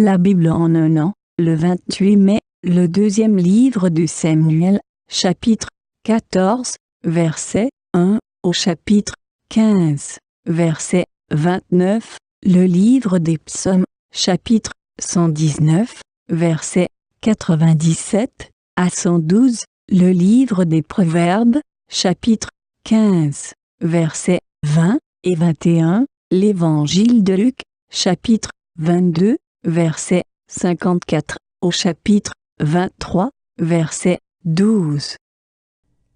La Bible en un an, le 28 mai, le deuxième livre de Samuel, chapitre 14, verset 1 au chapitre 15, verset 29, le livre des psaumes, chapitre 119, verset 97 à 112, le livre des proverbes, chapitre 15, versets 20 et 21, l'évangile de Luc, chapitre 22, verset 54 au chapitre 23, verset 12.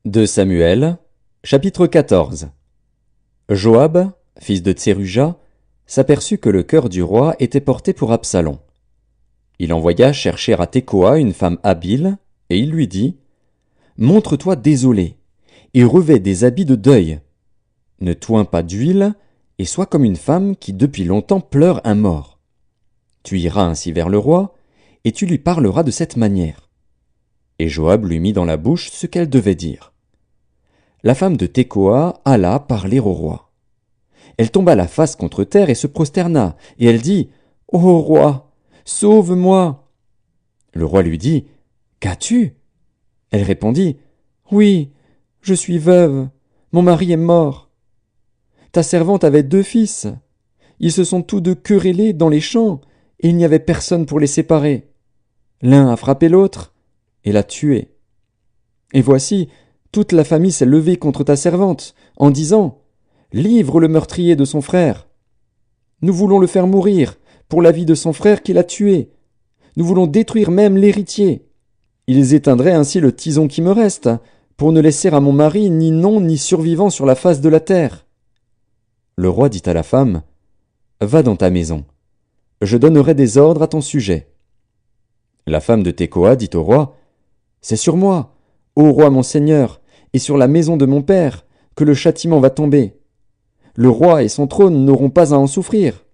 2 Samuel, chapitre 14. Joab, fils de Tseruja, s'aperçut que le cœur du roi était porté pour Absalom. Il envoya chercher à Tekoa une femme habile, et il lui dit « Montre-toi désolé, et revêt des habits de deuil. Ne toins pas d'huile, et sois comme une femme qui depuis longtemps pleure un mort. Tu iras ainsi vers le roi, et tu lui parleras de cette manière. » Et Joab lui mit dans la bouche ce qu'elle devait dire. La femme de Tekoa alla parler au roi. Elle tomba la face contre terre et se prosterna, et elle dit « Ô roi, sauve-moi !» Le roi lui dit « Qu'as-tu » Elle répondit « Oui, je suis veuve, mon mari est mort. Ta servante avait 2 fils. Ils se sont tous 2 querellés dans les champs, et il n'y avait personne pour les séparer. L'un a frappé l'autre, et l'a tué. Et voici, toute la famille s'est levée contre ta servante, en disant « Livre le meurtrier de son frère. Nous voulons le faire mourir, pour la vie de son frère qui l'a tué. Nous voulons détruire même l'héritier. Ils éteindraient ainsi le tison qui me reste, pour ne laisser à mon mari ni nom ni survivant sur la face de la terre. » Le roi dit à la femme « Va dans ta maison. Je donnerai des ordres à ton sujet. » La femme de Tekoa dit au roi « C'est sur moi, ô roi mon seigneur, et sur la maison de mon père, que le châtiment va tomber. Le roi et son trône n'auront pas à en souffrir. »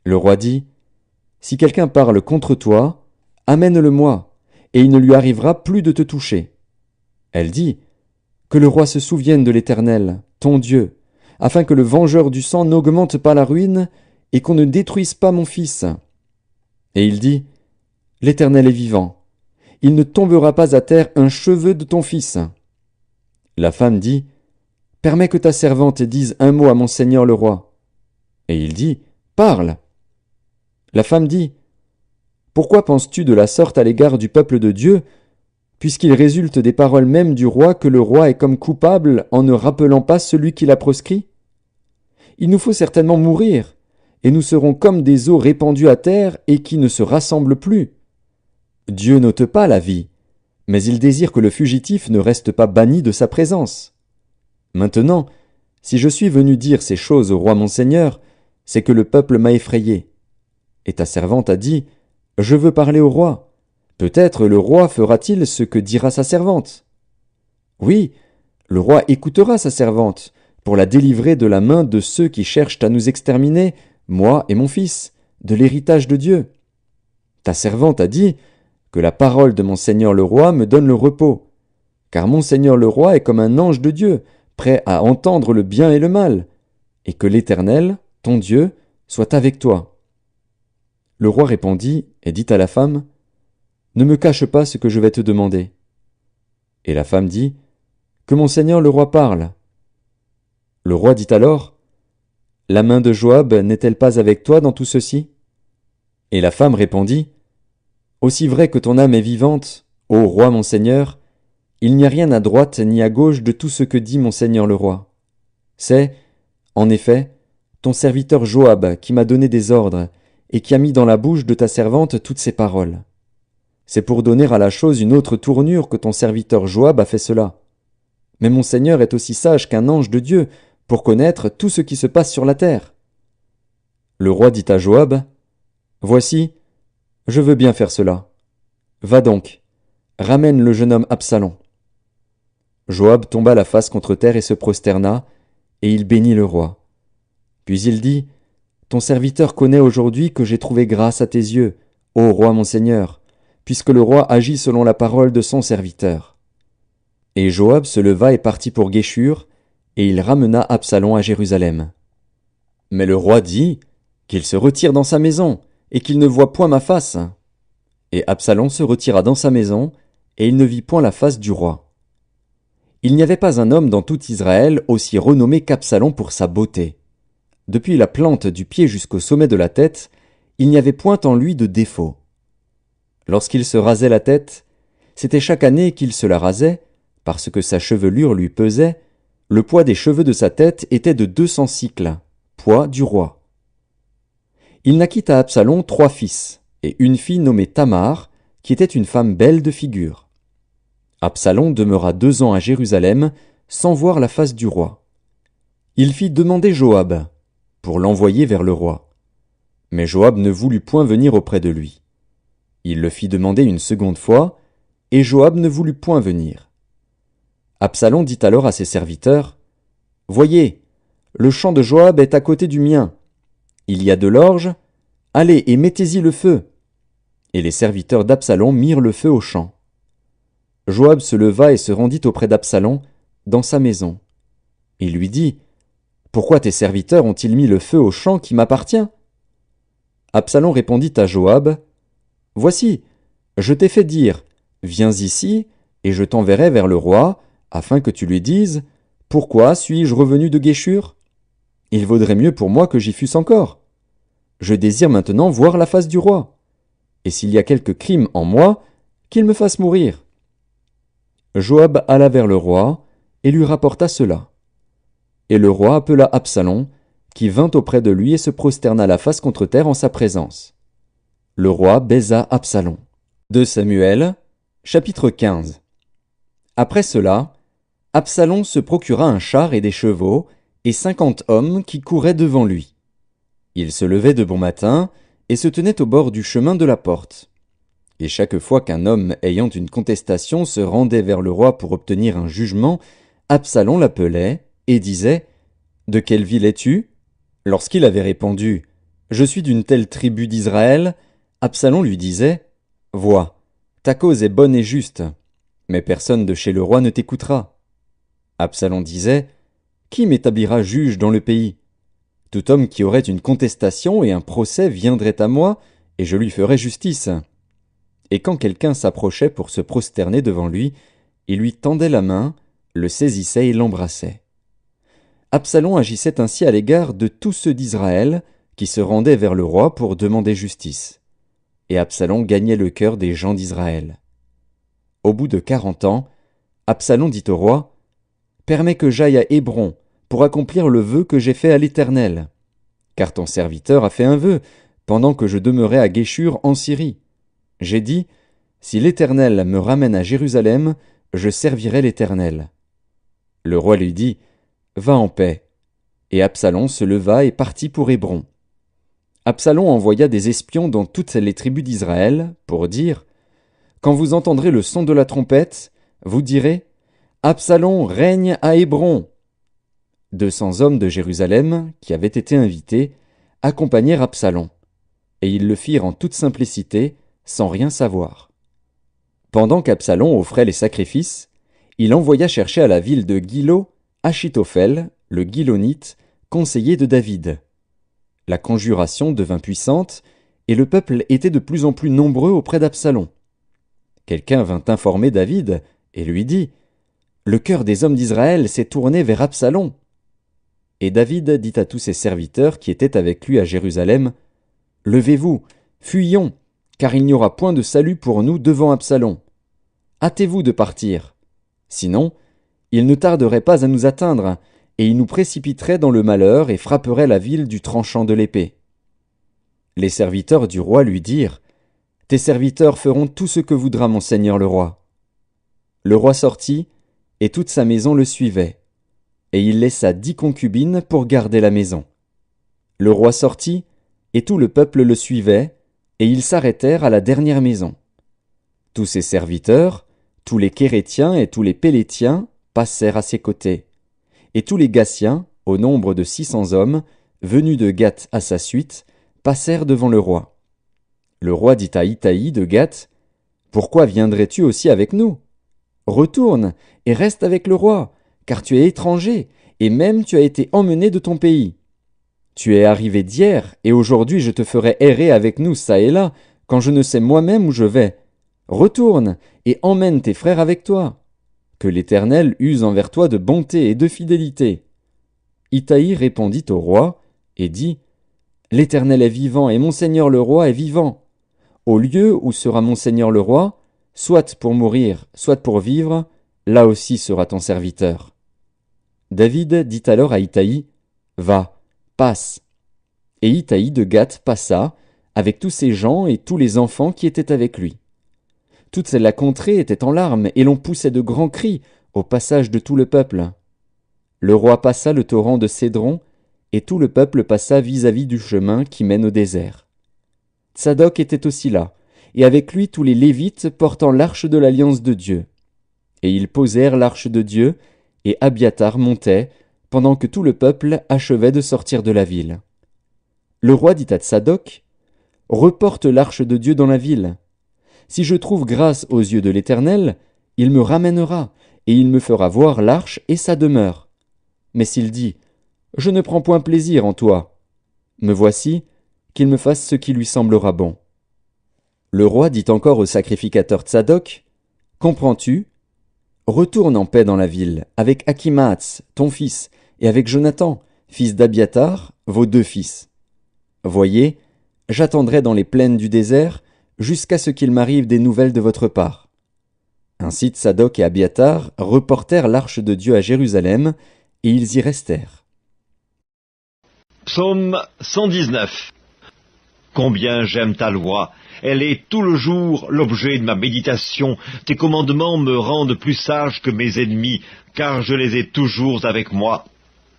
Le roi dit « Si quelqu'un parle contre toi, amène-le-moi, et il ne lui arrivera plus de te toucher. » Elle dit « Que le roi se souvienne de l'Éternel, ton Dieu, afin que le vengeur du sang n'augmente pas la ruine, et qu'on ne détruise pas mon fils. » Et il dit « L'Éternel est vivant. Il ne tombera pas à terre un cheveu de ton fils. » La femme dit « Permets que ta servante dise un mot à mon seigneur le roi. » Et il dit « Parle. » La femme dit « Pourquoi penses-tu de la sorte à l'égard du peuple de Dieu, puisqu'il résulte des paroles mêmes du roi que le roi est comme coupable en ne rappelant pas celui qui l'a proscrit? Il nous faut certainement mourir, et nous serons comme des eaux répandues à terre et qui ne se rassemblent plus. Dieu n'ôte pas la vie, mais il désire que le fugitif ne reste pas banni de sa présence. Maintenant, si je suis venu dire ces choses au roi mon seigneur, c'est que le peuple m'a effrayé. Et ta servante a dit, je veux parler au roi. Peut-être le roi fera-t-il ce que dira sa servante. Oui, le roi écoutera sa servante, pour la délivrer de la main de ceux qui cherchent à nous exterminer, moi et mon fils, de l'héritage de Dieu. Ta servante a dit, que la parole de mon seigneur le roi me donne le repos, car mon seigneur le roi est comme un ange de Dieu, prêt à entendre le bien et le mal, et que l'Éternel, ton Dieu, soit avec toi. Le roi répondit et dit à la femme, ne me cache pas ce que je vais te demander. Et la femme dit, que mon seigneur le roi parle. Le roi dit alors, la main de Joab n'est-elle pas avec toi dans tout ceci? Et la femme répondit, aussi vrai que ton âme est vivante, ô roi mon seigneur, il n'y a rien à droite ni à gauche de tout ce que dit mon seigneur le roi. C'est, en effet, ton serviteur Joab qui m'a donné des ordres et qui a mis dans la bouche de ta servante toutes ces paroles. C'est pour donner à la chose une autre tournure que ton serviteur Joab a fait cela. Mais mon seigneur est aussi sage qu'un ange de Dieu pour connaître tout ce qui se passe sur la terre. Le roi dit à Joab, voici, je veux bien faire cela. Va donc, ramène le jeune homme Absalom. Joab tomba la face contre terre et se prosterna, et il bénit le roi. Puis il dit, ton serviteur connaît aujourd'hui que j'ai trouvé grâce à tes yeux, ô roi mon seigneur, puisque le roi agit selon la parole de son serviteur. Et Joab se leva et partit pour Guéshur, et il ramena Absalom à Jérusalem. Mais le roi dit qu'il se retire dans sa maison, et qu'il ne voie point ma face. Et Absalom se retira dans sa maison, et il ne vit point la face du roi. Il n'y avait pas un homme dans tout Israël aussi renommé qu'Absalom pour sa beauté. Depuis la plante du pied jusqu'au sommet de la tête, il n'y avait point en lui de défaut. Lorsqu'il se rasait la tête, c'était chaque année qu'il se la rasait, parce que sa chevelure lui pesait, le poids des cheveux de sa tête était de 200 cycles, poids du roi. Il naquit à Absalom 3 fils, et une fille nommée Tamar, qui était une femme belle de figure. Absalom demeura 2 ans à Jérusalem, sans voir la face du roi. Il fit demander Joab, pour l'envoyer vers le roi. Mais Joab ne voulut point venir auprès de lui. Il le fit demander une seconde fois, et Joab ne voulut point venir. Absalom dit alors à ses serviteurs, « Voyez, le champ de Joab est à côté du mien. Il y a de l'orge, allez et mettez-y le feu. » Et les serviteurs d'Absalom mirent le feu au champ. Joab se leva et se rendit auprès d'Absalom, dans sa maison. Il lui dit, « Pourquoi tes serviteurs ont-ils mis le feu au champ qui m'appartient » Absalom répondit à Joab, « Voici, je t'ai fait dire, viens ici, et je t'enverrai vers le roi, afin que tu lui dises, pourquoi suis-je revenu de Guéshur ? Il vaudrait mieux pour moi que j'y fusse encore. Je désire maintenant voir la face du roi. Et s'il y a quelque crime en moi, qu'il me fasse mourir. » Joab alla vers le roi, et lui rapporta cela. Et le roi appela Absalom, qui vint auprès de lui et se prosterna la face contre terre en sa présence. Le roi baisa Absalom. 2 Samuel, chapitre 15. Après cela, Absalom se procura un char et des chevaux, et 50 hommes qui couraient devant lui. Il se levait de bon matin, et se tenait au bord du chemin de la porte. Et chaque fois qu'un homme ayant une contestation se rendait vers le roi pour obtenir un jugement, Absalom l'appelait, et disait, « De quelle ville es-tu » Lorsqu'il avait répondu, « Je suis d'une telle tribu d'Israël », Absalom lui disait, « Vois, ta cause est bonne et juste, mais personne de chez le roi ne t'écoutera. » Absalom disait, « Qui m'établira juge dans le pays ? Tout homme qui aurait une contestation et un procès viendrait à moi, et je lui ferais justice. » Et quand quelqu'un s'approchait pour se prosterner devant lui, il lui tendait la main, le saisissait et l'embrassait. Absalom agissait ainsi à l'égard de tous ceux d'Israël qui se rendaient vers le roi pour demander justice. Et Absalom gagnait le cœur des gens d'Israël. Au bout de 40 ans, Absalom dit au roi, « Permets que j'aille à Hébron pour accomplir le vœu que j'ai fait à l'Éternel. Car ton serviteur a fait un vœu, pendant que je demeurais à Guéshur en Syrie. J'ai dit, si l'Éternel me ramène à Jérusalem, je servirai l'Éternel. » Le roi lui dit, « Va en paix. » Et Absalom se leva et partit pour Hébron. Absalom envoya des espions dans toutes les tribus d'Israël pour dire, « Quand vous entendrez le son de la trompette, vous direz, Absalom règne à Hébron. » 200 hommes de Jérusalem, qui avaient été invités, accompagnèrent Absalom, et ils le firent en toute simplicité, sans rien savoir. Pendant qu'Absalom offrait les sacrifices, il envoya chercher à la ville de Guilo Achitophel, le Guilonite, conseiller de David. La conjuration devint puissante, et le peuple était de plus en plus nombreux auprès d'Absalom. Quelqu'un vint informer David, et lui dit, « Le cœur des hommes d'Israël s'est tourné vers Absalom. » Et David dit à tous ses serviteurs qui étaient avec lui à Jérusalem, « Levez-vous, fuyons, car il n'y aura point de salut pour nous devant Absalom. Hâtez-vous de partir. Sinon, il ne tarderait pas à nous atteindre, et il nous précipiterait dans le malheur et frapperait la ville du tranchant de l'épée. » Les serviteurs du roi lui dirent, « Tes serviteurs feront tout ce que voudra mon seigneur le roi. » Le roi sortit, et toute sa maison le suivait, et il laissa 10 concubines pour garder la maison. Le roi sortit, et tout le peuple le suivait, et ils s'arrêtèrent à la dernière maison. Tous ses serviteurs, tous les Kérétiens et tous les Pélétiens passèrent à ses côtés, et tous les Gassiens, au nombre de 600 hommes, venus de Gath à sa suite, passèrent devant le roi. Le roi dit à Itaï de Gath, « Pourquoi viendrais-tu aussi avec nous ? Retourne et reste avec le roi, car tu es étranger, et même tu as été emmené de ton pays. » Tu es arrivé d'hier, et aujourd'hui je te ferai errer avec nous çà et là, quand je ne sais moi-même où je vais. Retourne, et emmène tes frères avec toi. Que l'Éternel use envers toi de bonté et de fidélité. Itaï répondit au roi, et dit, L'Éternel est vivant, et mon seigneur le roi est vivant. Au lieu où sera mon seigneur le roi, soit pour mourir, soit pour vivre, là aussi sera ton serviteur. David dit alors à Itaï, Va, passe. Et Itaï de Gath passa, avec tous ses gens et tous les enfants qui étaient avec lui. Toute la contrée était en larmes, et l'on poussait de grands cris au passage de tout le peuple. Le roi passa le torrent de Cédron, et tout le peuple passa vis-à-vis du chemin qui mène au désert. Tsadok était aussi là, et avec lui tous les Lévites portant l'arche de l'alliance de Dieu. Et ils posèrent l'arche de Dieu, et Abiatar montait, pendant que tout le peuple achevait de sortir de la ville. Le roi dit à Tsadok, Reporte l'arche de Dieu dans la ville. Si je trouve grâce aux yeux de l'Éternel, il me ramènera, et il me fera voir l'arche et sa demeure. Mais s'il dit, Je ne prends point plaisir en toi, me voici, qu'il me fasse ce qui lui semblera bon. Le roi dit encore au sacrificateur Tsadok, Comprends-tu? Retourne en paix dans la ville, avec Achimaatz, ton fils, et avec Jonathan, fils d'Abiatar, vos 2 fils. Voyez, j'attendrai dans les plaines du désert, jusqu'à ce qu'il m'arrive des nouvelles de votre part. Ainsi Tsadok et Abiatar reportèrent l'arche de Dieu à Jérusalem, et ils y restèrent. Psaume 119. Combien j'aime ta loi! Elle est tout le jour l'objet de ma méditation. Tes commandements me rendent plus sage que mes ennemis, car je les ai toujours avec moi.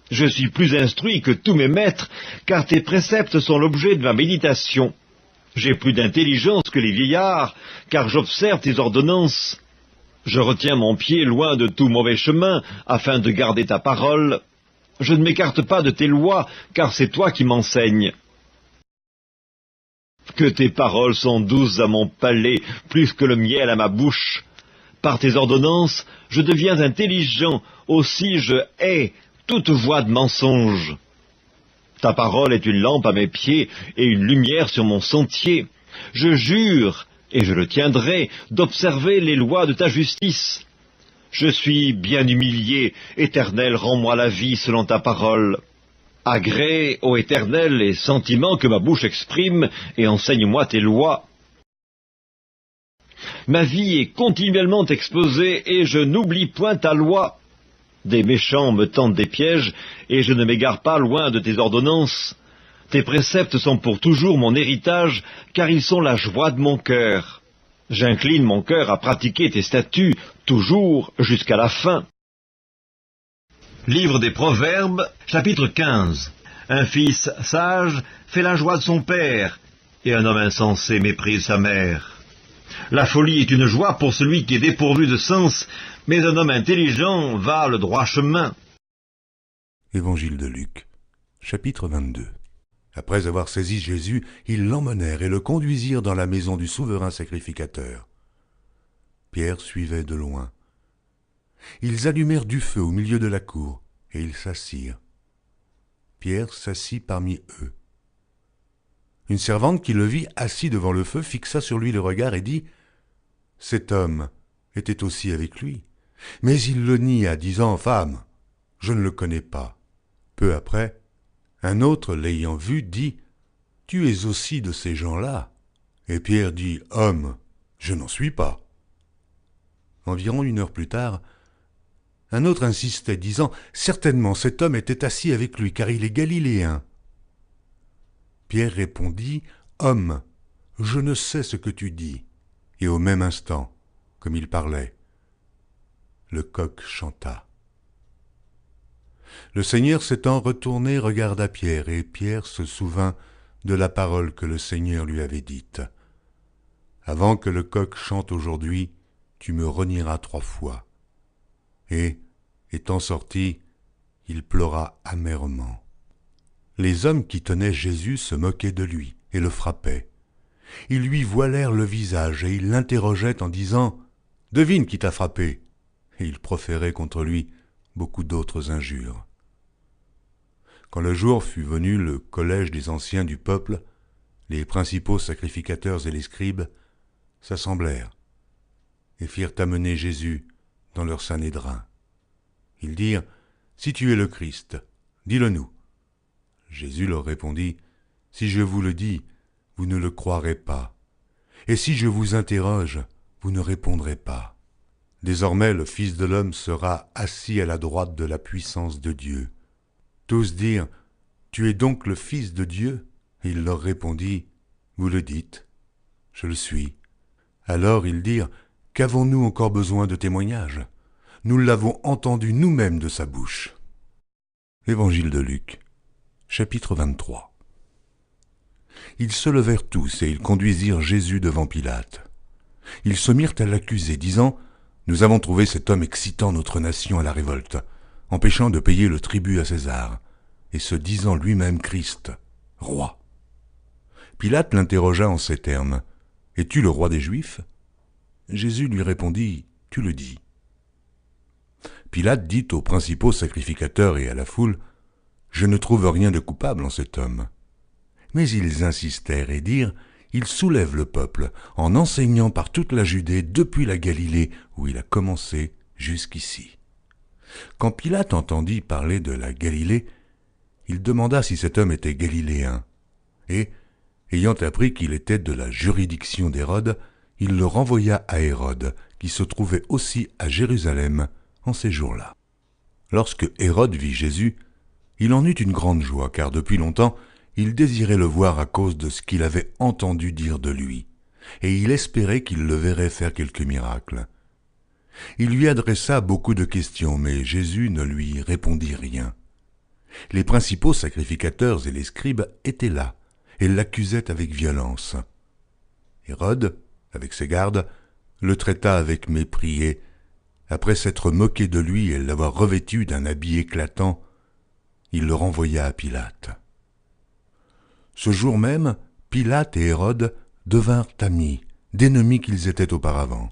Je suis plus instruit que tous mes maîtres, car tes préceptes sont l'objet de ma méditation. J'ai plus d'intelligence que les vieillards, car j'observe tes ordonnances. Je retiens mon pied loin de tout mauvais chemin, afin de garder ta parole. Je ne m'écarte pas de tes lois, car c'est toi qui m'enseignes. Que tes paroles sont douces à mon palais, plus que le miel à ma bouche. Par tes ordonnances, je deviens intelligent, aussi je hais toute voie de mensonge. Ta parole est une lampe à mes pieds et une lumière sur mon sentier. Je jure, et je le tiendrai, d'observer les lois de ta justice. Je suis bien humilié, Éternel, rends-moi la vie selon ta parole. Agrée, ô Éternel, les sentiments que ma bouche exprime, et enseigne-moi tes lois. Ma vie est continuellement exposée, et je n'oublie point ta loi. Des méchants me tendent des pièges, et je ne m'égare pas loin de tes ordonnances. Tes préceptes sont pour toujours mon héritage, car ils sont la joie de mon cœur. J'incline mon cœur à pratiquer tes statuts, toujours jusqu'à la fin. Livre des Proverbes, chapitre 15. Un fils sage fait la joie de son père, et un homme insensé méprise sa mère. La folie est une joie pour celui qui est dépourvu de sens, mais un homme intelligent va le droit chemin. Évangile de Luc, chapitre 22. Après avoir saisi Jésus, ils l'emmenèrent et le conduisirent dans la maison du souverain sacrificateur. Pierre suivait de loin. Ils allumèrent du feu au milieu de la cour, et ils s'assirent. Pierre s'assit parmi eux. Une servante qui le vit assis devant le feu fixa sur lui le regard et dit « Cet homme était aussi avec lui. » Mais il le nia, disant « Femme, je ne le connais pas. » Peu après, un autre, l'ayant vu, dit « Tu es aussi de ces gens-là. » Et Pierre dit « Homme, je n'en suis pas. » Environ 1 heure plus tard, un autre insistait, disant « Certainement cet homme était assis avec lui, car il est galiléen. » Pierre répondit « Homme, je ne sais ce que tu dis. » Et au même instant, comme il parlait, le coq chanta. Le Seigneur s'étant retourné regarda Pierre, et Pierre se souvint de la parole que le Seigneur lui avait dite. « Avant que le coq chante aujourd'hui, tu me renieras 3 fois. » Et, étant sorti, il pleura amèrement. Les hommes qui tenaient Jésus se moquaient de lui et le frappaient. Ils lui voilèrent le visage et ils l'interrogeaient en disant « Devine qui t'a frappé !» Et ils proféraient contre lui beaucoup d'autres injures. Quand le jour fut venu, le collège des anciens du peuple, les principaux sacrificateurs et les scribes, s'assemblèrent et firent amener Jésus dans leur sanédrin. Ils dirent, « Si tu es le Christ, dis-le-nous. » Jésus leur répondit, « Si je vous le dis, vous ne le croirez pas. Et si je vous interroge, vous ne répondrez pas. Désormais le Fils de l'homme sera assis à la droite de la puissance de Dieu. » Tous dirent, « Tu es donc le Fils de Dieu ?» Il leur répondit, « Vous le dites, je le suis. » Alors ils dirent, « Qu'avons-nous encore besoin de témoignages? Nous l'avons entendu nous-mêmes de sa bouche. » Évangile de Luc, chapitre 23. Ils se levèrent tous et ils conduisirent Jésus devant Pilate. Ils se mirent à l'accuser, disant, « Nous avons trouvé cet homme excitant notre nation à la révolte, empêchant de payer le tribut à César, et se disant lui-même Christ, roi. » Pilate l'interrogea en ces termes, « Es-tu le roi des Juifs ?» Jésus lui répondit, « Tu le dis. » Pilate dit aux principaux sacrificateurs et à la foule, « Je ne trouve rien de coupable en cet homme. » Mais ils insistèrent et dirent, « Il soulève le peuple en enseignant par toute la Judée depuis la Galilée où il a commencé jusqu'ici. » Quand Pilate entendit parler de la Galilée, il demanda si cet homme était galiléen, et, ayant appris qu'il était de la juridiction d'Hérode, il le renvoya à Hérode, qui se trouvait aussi à Jérusalem en ces jours-là. Lorsque Hérode vit Jésus, il en eut une grande joie, car depuis longtemps, il désirait le voir à cause de ce qu'il avait entendu dire de lui, et il espérait qu'il le verrait faire quelques miracles. Il lui adressa beaucoup de questions, mais Jésus ne lui répondit rien. Les principaux sacrificateurs et les scribes étaient là, et l'accusaient avec violence. Hérode, avec ses gardes, le traita avec mépris et, après s'être moqué de lui et l'avoir revêtu d'un habit éclatant, il le renvoya à Pilate. Ce jour même, Pilate et Hérode devinrent amis, d'ennemis qu'ils étaient auparavant.